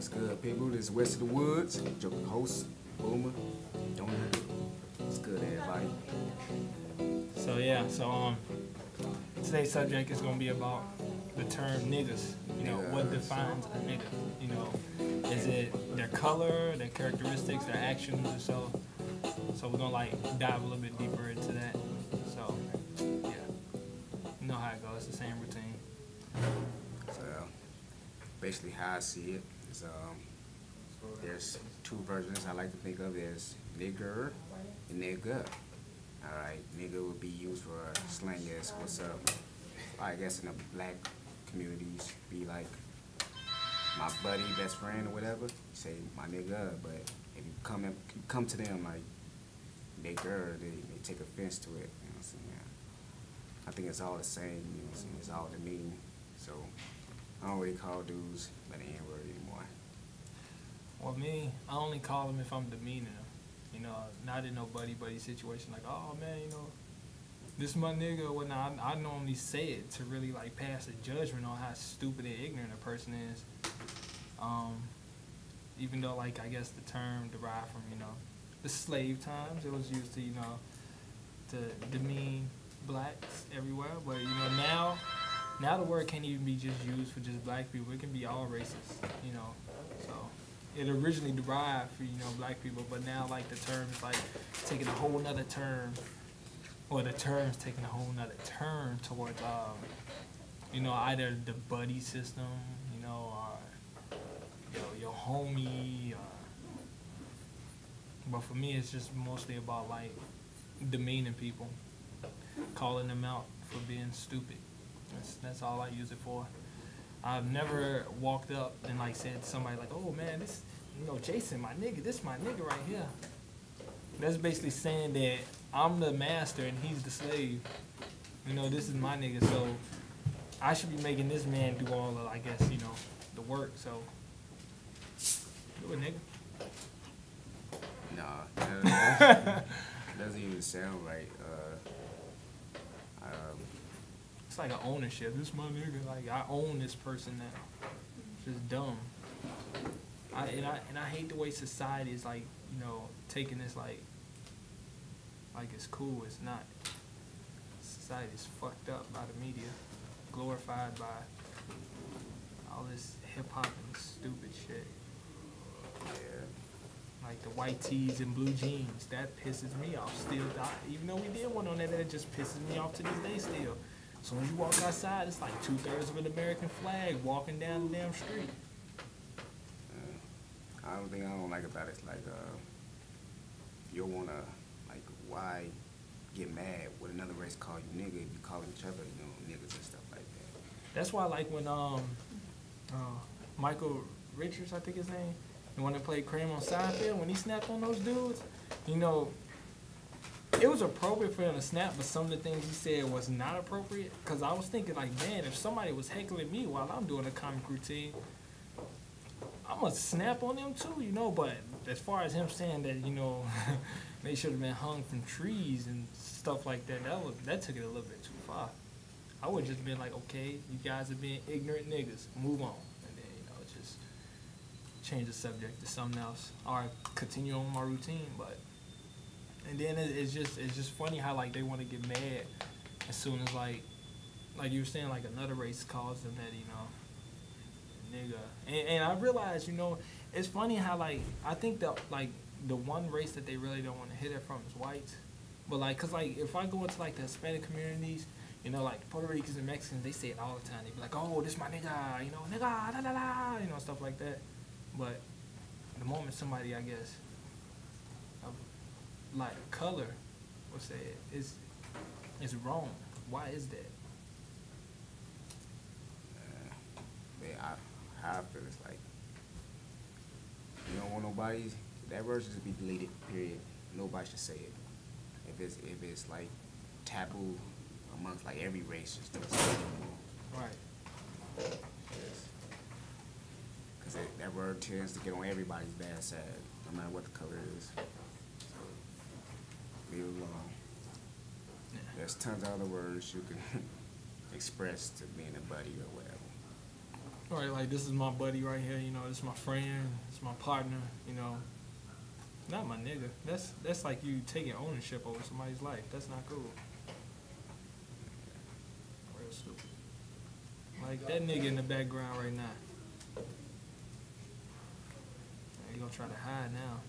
What's good, people? This is West of the Woods. Your host, Boomer. What's good, everybody? So today's subject is gonna be about the term niggers. You know, what defines a nigga? You know, is it their color, their characteristics, their actions, or so? So we're gonna dive a little bit deeper into that. So yeah, you know how it goes. It's the same routine. So basically, how I see it is, there's two versions I like to think of. There's nigger and nigga. All right, nigga would be used for slang as what's up. I guess in the black communities, be like my buddy, best friend, or whatever. You say my nigga, but if you come to them like nigger, they take offense to it. You know what I'm saying? I think it's all the same. You know what I'm saying? It's all the meaning. So I don't really call dudes by the N-word anymore. Well, me, I only call them if I'm demeaning them. You know, not in no buddy situation. Like, oh man, you know, this my nigga or whatnot. I normally say it to really pass a judgment on how stupid and ignorant a person is. Even though I guess the term derived from, you know, the slave times, it was used to, you know, to demean blacks everywhere. But you know, now the word can't even be just used for just black people. It can be all races, you know. So it originally derived for, you know, black people, but now the term is taking a whole nother turn, or the term's taking a whole nother turn towards you know, either the buddy system, you know, or your homie, but for me it's just mostly about demeaning people, calling them out for being stupid. That's all I use it for. I've never walked up and said to somebody oh man, this, you know, Jason, my nigga, this my nigga right here. That's basically saying that I'm the master and he's the slave. You know, this is my nigga, so I should be making this man do all the, I guess, you know, the work. So do it, nigga. Nah, that doesn't even sound right. It's like an ownership. This is my nigga. I own this person now. It's just dumb. And I hate the way society is you know, taking this like it's cool. It's not. Society is fucked up by the media, glorified by all this hip hop and stupid shit. Yeah. Like the white tees and blue jeans, that pisses me off still. Even though we did one on that, it just pisses me off to this day still. So when you walk outside, it's 2/3 of an American flag walking down the damn street. I don't like about it. You don't wanna why get mad when another race call you nigga if you call each other, you know, niggas and stuff like that. That's why when Michael Richards, I think his name, the one that played Kramer on Seinfeld, when he snapped on those dudes, you know, it was appropriate for him to snap, but some of the things he said was not appropriate. Cause I was thinking man, if somebody was heckling me while I'm doing a comic routine, I'm gonna snap on them too, you know. But as far as him saying that, you know, they should have been hung from trees and stuff like that, that took it a little bit too far. I would just been okay, you guys are being ignorant niggas, move on, and then, you know, just change the subject to something else, or continue on my routine. But and then it's just funny how they want to get mad as soon as like you were saying another race calls them that, you know, nigga. And I realize, you know, it's funny how I think that the one race that they really don't want to hit it from is whites. But cause if I go into the Hispanic communities, you know, Puerto Ricans and Mexicans, they say it all the time. They be oh, this my nigga, you know, nigga, da da da, you know, stuff like that. But the moment somebody, I guess, of color will say it's wrong. Why is that? How I feel is you don't want nobody, that word should just be deleted, period. Nobody should say it. If it's taboo amongst every race, just don't say it anymore. Right. Because that word tends to get on everybody's bad side, no matter what the color is. So, leave it alone. Yeah. There's tons of other words you can express to being a buddy or whatever. Right, like this is my buddy right here, you know, this is my friend, this is my partner, you know. Not my nigga. That's like you taking ownership over somebody's life. That's not cool. Real stupid. Like that nigga in the background right now. You gonna try to hide now.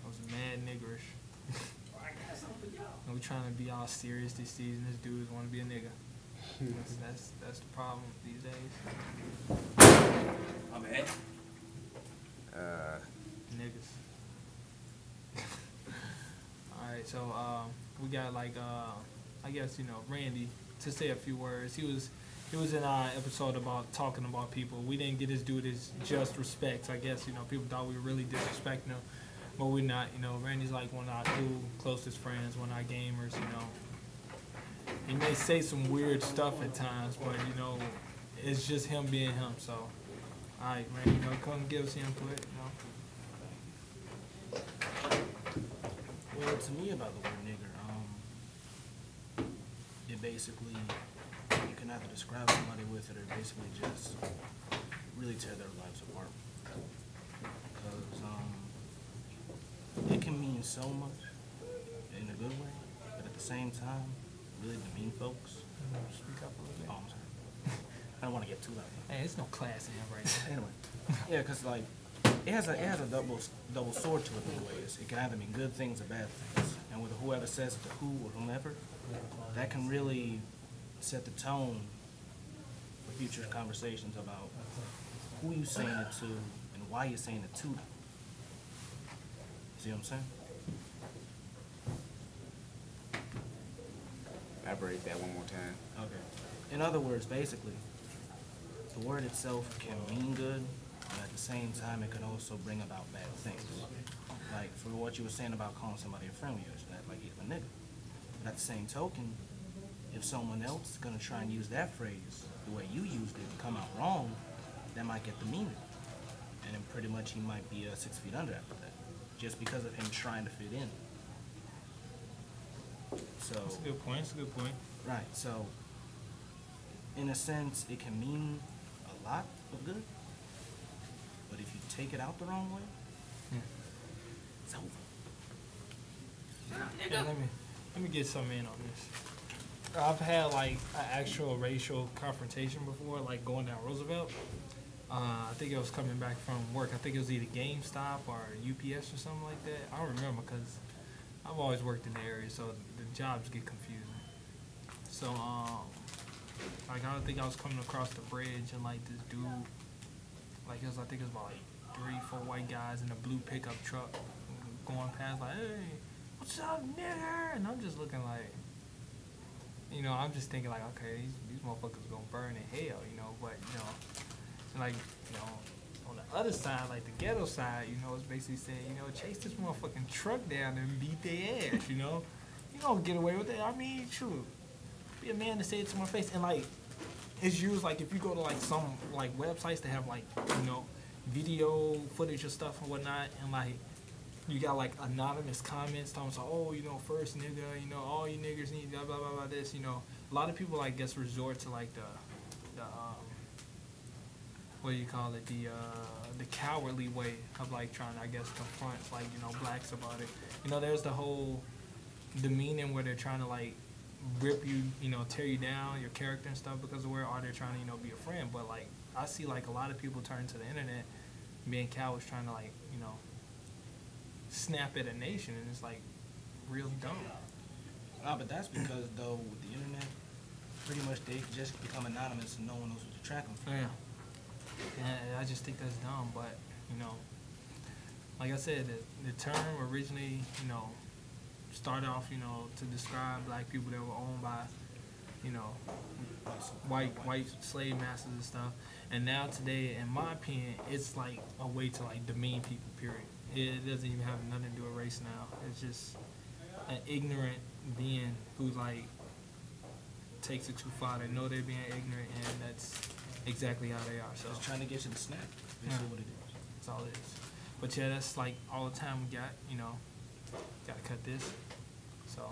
I was mad niggerish. And we trying to be all serious this season. This dude want to be a nigga. That's the problem these days. My bad. Niggas. Alright, so we got like I guess, you know, Randy to say a few words. He was in our episode about talking about people. We didn't get his dude his just respect. I guess, you know, people thought we were really disrespecting him, but we're not. You know, Randy's like one of our closest friends, one of our gamers. You know, he may say some weird stuff at times, but you know, it's just him being him. So, all right, Randy, you know, come give us your input. You know. Well, to me about the word nigger, it basically, you can either describe somebody with it or basically just really tear their lives apart. Because it can mean so much in a good way, but at the same time, really demean folks. Speak up a little bit. Oh, I'm sorry. I don't want to get too loud. Hey, it's no class in here right now. Anyway, yeah, because like it has a double sword to it in ways. It can either mean good things or bad things, and with whoever says it to who or whomever, that can really set the tone for future conversations about who you saying it to and why you're saying it to them. See what I'm saying? Elaborate that one more time. Okay. In other words, basically, the word itself can mean good, but at the same time, it can also bring about bad things. Like, for what you were saying about calling somebody a friend of yours, that like he's a nigga. But at the same token, if someone else is gonna try and use that phrase the way you used it and come out wrong, that might get the meaning. And then pretty much he might be 6 feet under after that, just because of him trying to fit in. So That's a good point. That's a good point. right, so in a sense, it can mean a lot of good, but if you take it out the wrong way, it's over. Yeah, let me get some in on this. I've had like an actual racial confrontation before, like going down Roosevelt. I think it was coming back from work. I think it was either GameStop or UPS or something like that. I don't remember because I've always worked in the area, so the jobs get confusing. So, like I think I was coming across the bridge and like this dude, like I think it was about like 3-4 white guys in a blue pickup truck going past like, hey, what's up, nigger? And I'm just looking like, you know, I'm just thinking like, okay, these motherfuckers gonna burn in hell, you know, but, you know, and like, you know, on the other side, like the ghetto side, you know, it's basically saying, you know, chase this motherfucking truck down and beat their ass, you know? You don't get away with it. I mean, true. Be a man to say it to my face. And like, it's used like if you go to like some like websites that have like, you know, video footage of stuff and whatnot, and like, you got like anonymous comments talking about, oh, you know, first nigga, you know, all you niggers need blah, blah, blah, blah, this, you know. A lot of people, I guess, resort to like the what do you call it, the cowardly way of like trying to, I guess, confront like, you know, blacks about it. You know, there's the whole demeaning where they're trying to like rip you, you know, tear you down, your character and stuff because of where are they trying to, you know, be a friend. But like, I see like a lot of people turn to the internet being cowards trying to like, you know, snap at a nation, and it's like real dumb. But that's because though with the internet, pretty much they just become anonymous and no one knows what to track them from. Yeah. And I just think that's dumb, but, you know, like I said, the term originally, you know, started off, you know, to describe black people that were owned by, you know, white slave masters and stuff. And now today, in my opinion, it's like a way to like demean people, period. It doesn't even have nothing to do with race now. It's just an ignorant being who like takes it too far. They know they're being ignorant, and that's exactly how they are. So Just trying to get you to snap. That's what it is. that's all it is. But yeah, that's like all the time we got. You know, gotta cut this. So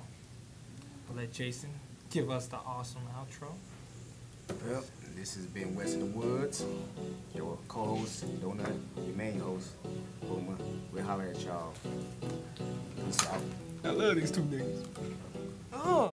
I'll let Jason give us the awesome outro. Well, this has been West in the Woods. Your co-host, Donut, your main host, Boomer. We'll holler at y'all. Peace out. I love these two niggas.